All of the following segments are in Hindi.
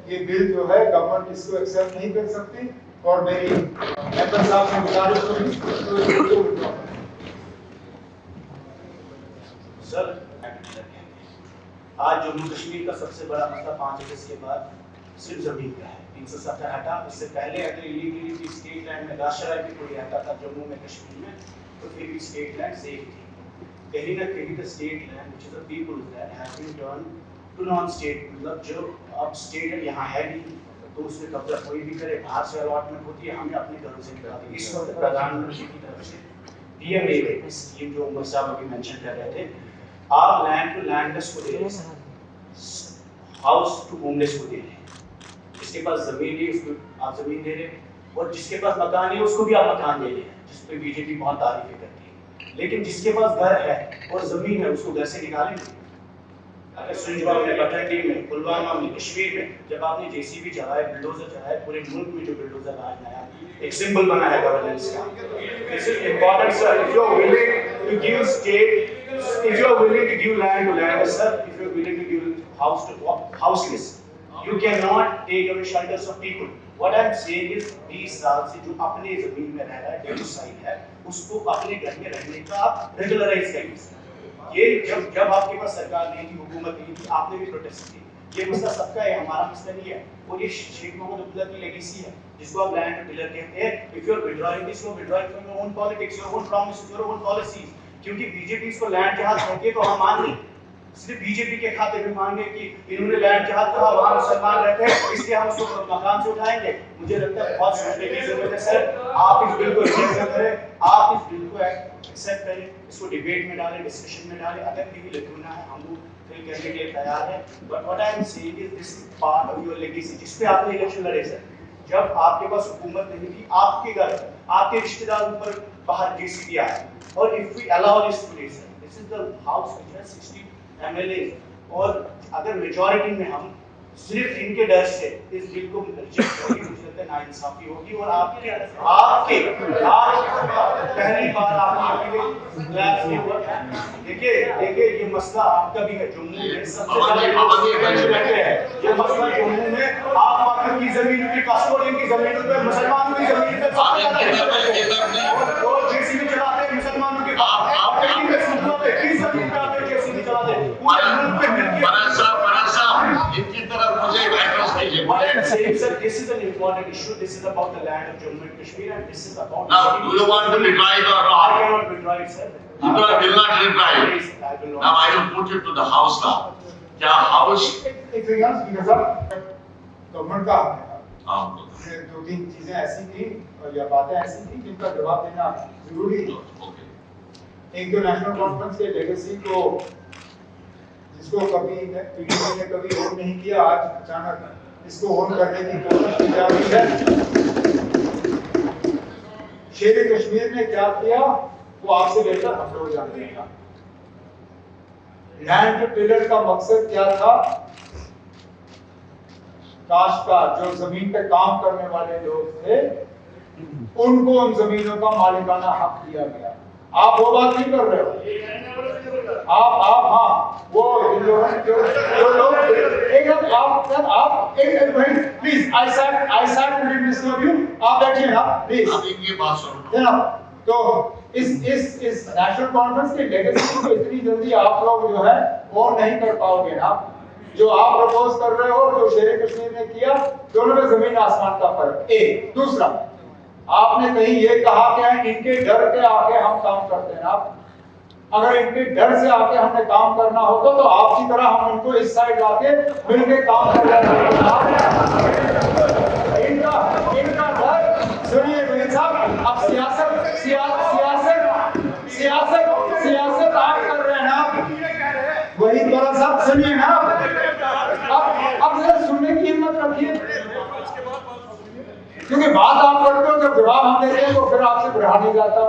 ये बिल जो है गवर्नमेंट इसको एक्सेप्ट नहीं कर सकती और मेरी मेंबर साहब से गुजारिश होगी तो इसको विड्रॉ करें। सर, आज जम्मू कश्मीर का सबसे बड़ा मसला 5 अगस्त के बाद सिर्फ जमीन का है। 370 हटा, इससे पहले अगर इलीगली स्टेट लैंड में राष्ट्रीय भी कोई रहता था जम्मू में कश्मीर में तो फिर भी स्टेट लैंड सेफ थी। कहीं ना कहीं the state land which is the people's land has been turn to non state, मतलब जो अब स्टेट है यहाँ है नहीं तो उसमें कब्जा कोई भी करे, बाहर से अलॉटमेंट होती है, हमें अपने घरों से निकाल दी। इस वक्त प्रधानमंत्री की तरफ से पीएमए स्कीम जो उमर साहब अभी मेंशन कर रहे थे, आप लैंड टू लैंडलेस को दे रहे हैं, हाउस टू होमलेस को दे रहे हैं। जिसके पास जमीन है उसको आप जमीन दे रहे हैं और जिसके पास मकान है उसको भी आप मकान दे रहे हैं, जिस पे बीजेपी बहुत तारीफें करती है। लेकिन जिसके पास घर है और जमीन है उसको घर से निकालेंगे। अगर सुंजवाल में, बटंडी में, पुलवामा में, कश्मीर में जब आपने जेसीबी चलाए, बुलडोजर चलाए, पूरे मुल्क में जो बुलडोजर आज नया एक सिंबल बना है गवर्नेंस का। This is important sir, if you are willing to give state, if you are willing to give land to land, sir, if you are willing to give house to houseless, you cannot take away shelters of people. What I am saying is 20 साल से जो अपने जमीन में रह रहा है, डेमोसाइल है, उसको अपने घर में रहने का आप रेगुलराइज करिए। ये जब आपके पास सरकार नहीं थी, हुकूमत नहीं थी, आपने भी प्रोटेस्ट किए। ये मसला सबका है, हमारा मसला नहीं है। और ये शेख मोहम्मद अब्दुल्ला की लेगेसी है, जिसको आप लैंड टिलर कहते हैं। If you are withdrawing this, you are withdrawing from your own politics, your own promises, your own policies. क्योंकि बीजेपी इसको लैंड जहाज कहती है तो हम मान लें, सिर्फ बीजेपी के खाते में मांगे कि इन्होंने लैंड जहाज कहा, वहां मुसलमान रहते हैं, इसलिए हम उसको मकान से उठाएंगे। मुझे लगता है बहुत सोचने की जरूरत है सर। आप इस बिल को एक्सेप्ट करें, आप इस बिल को एक्सेप्ट करें, इसको डिबेट में डालें, डिस्कशन में डालें। अगर कहीं लैकुना है हम लोग फिल करने के लिए तैयार है। But what I am saying is this part of your legacy, जिस पे आपने इलेक्शन लड़े सर। जब आपके पास हुकूमत नहीं थी, आपके घर, आपके रिश्तेदारों पर बाहर जेसीबी आया, और if we allow this today sir, this is the house which has 60 MLA, और अगर मेजॉरिटी में हम सिर्फ इनके डर से इस बिल को रिजेक्ट करेंगे, मुझे लगता है नाइंसाफी होगी। और आपके पहली बार आपने क्लैप किया हुआ। देखिए ये मसला आपका भी है। जम्मू में सबसे ज्यादा ये मसला जम्मू में आप मात्र की जमीन की कस्टोडियन की जमीनों पे, मुसलमानों की जमीन पे और जेसीबी चलाते हैं मुसलमानों के इनकी तरफ मुझे एड्रेस कीजिए। What I'm saying, sir, this is an important issue. This is about the land of Jammu and Kashmir, and this is about. Now, do you want to withdraw it or I not? cannot withdraw it, sir. You will not withdraw it. Yes, I will not. Now I will put it to the House now. क्या House? एक सेकंड स्पीकर साहब, गवर्नमेंट का हाँ। दो तीन चीजें ऐसी थी और या बातें ऐसी थी जिनका जवाब देना जरूरी है। एक तो नेशनल कॉन्फ्रेंस के लेगेसी को, जिसको कभी पीडीपी ने कभी ऑन नहीं किया, आज अचानक इसको ऑन करने की कोशिश की जा रही है। शेर कश्मीर ने क्या किया वो आपसे बेहतर हम लोग जानते हैं। लैंड टिलर का मकसद क्या था? काश्तकार, जो जमीन पे काम करने वाले लोग थे, उनको उन जमीनों का मालिकाना हक दिया गया। आप वो बात नहीं कर रहे हो। आप हाँ, वो लोग please, I sat to listen to you. आप बैठिए ना प्लीज। अब इनकी बात सुनो। तो इस नेशनल कॉन्फ्रेंस के लेगेसी को इतनी जल्दी आप लोग जो है वो नहीं कर पाओगे ना। जो आप प्रपोज कर रहे हो, जो शेर कश्मीर ने किया, दोनों में जमीन आसमान का फर्क। एक दूसरा, आपने कहीं ये कहा कि इनके डर के आके हम काम करते हैं। आप अगर इनके डर से आके हमने काम करना होता तो आपकी तरह हम इनको इस साइड लाके मिलके काम कर रहे इनका डर। सुनिए भाई साहब, अब सियासत आप कर रहे हैं ना, वही थोड़ा सा सुनिए ना। अब जरा सुनने की हिम्मत रखिए, क्योंकि बात आप करते हो, जब जवाब हम देते हैं तो फिर आपसे बढ़ा नहीं जाता।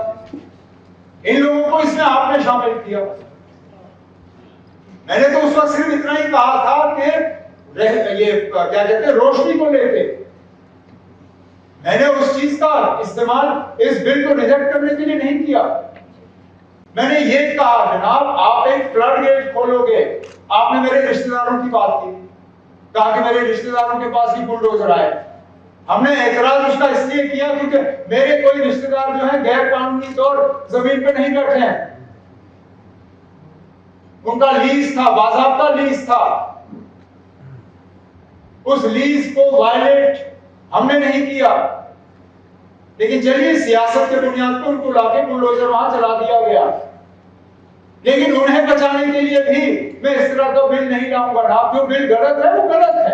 इन लोगों को इसमें आपने शामिल किया। मैंने तो उस वक्त सिर्फ इतना ही कहा था कि ये क्या कहते हैं, रोशनी को लेके मैंने उस चीज का इस्तेमाल इस बिल को रिजेक्ट करने के लिए नहीं किया। मैंने ये कहा, जनाब आप एक फ्लड गेट खोलोगे। आपने मेरे रिश्तेदारों की बात की, कहा कि मेरे रिश्तेदारों के पास ही बुलडोजर आए। हमने एतराज उसका इसलिए किया क्योंकि मेरे कोई रिश्तेदार जो है गैर कानूनी तौर जमीन पे नहीं बैठे हैं, उनका लीज था, बाज़ाब्ता लीज था। उस लीज को वायलेट हमने नहीं किया, लेकिन चलिए सियासत के बुनियाद पर उनको लाके बुलडोजर वहां चला दिया गया। लेकिन उन्हें बचाने के लिए भी मैं इस तरह का बिल नहीं लाऊंगा ना। जो बिल गलत है वो गलत है।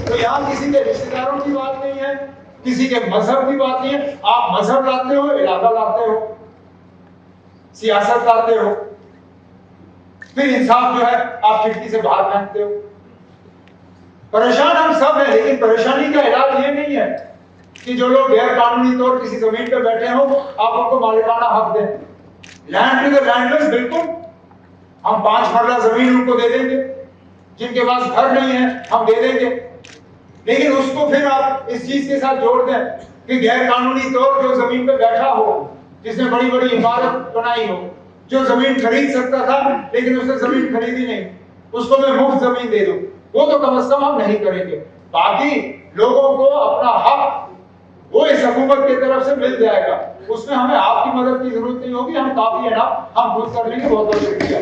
तो यहाँ किसी के रिश्तेदारों की बात नहीं है, किसी के मजहब की बात नहीं है। आप मजहब लाते हो, इलाका लाते हो, सियासत लाते हो, फिर इंसाफ जो है आप खिड़की से बाहर फेंकते हो। परेशान हम सब हैं, लेकिन परेशानी का इलाज ये नहीं है कि जो लोग गैर कानूनी तौर किसी जमीन पर बैठे हो आप उनको मालिकाना हक दें। लैंड टू द लैंडलेस, बिल्कुल हम 5 मरला जमीन उनको दे देंगे, जिनके पास घर नहीं है हम दे देंगे। लेकिन उसको फिर आप इस चीज के साथ जोड़ दें कि गैर कानूनी तौर जो जमीन पे बैठा हो, जिसने बड़ी बड़ी इमारत बनाई हो, जो जमीन खरीद सकता था लेकिन उसने जमीन खरीदी नहीं, उसको मैं मुफ्त जमीन दे दूं, वो तो कम से कम हम नहीं करेंगे। बाकी लोगों को अपना हक वो इस हुकूमत की तरफ से मिल जाएगा, उसमें हमें आपकी मदद की जरूरत नहीं होगी। हम काफी है ना, हम खुद कर लेंगे। बहुत बहुत शुक्रिया।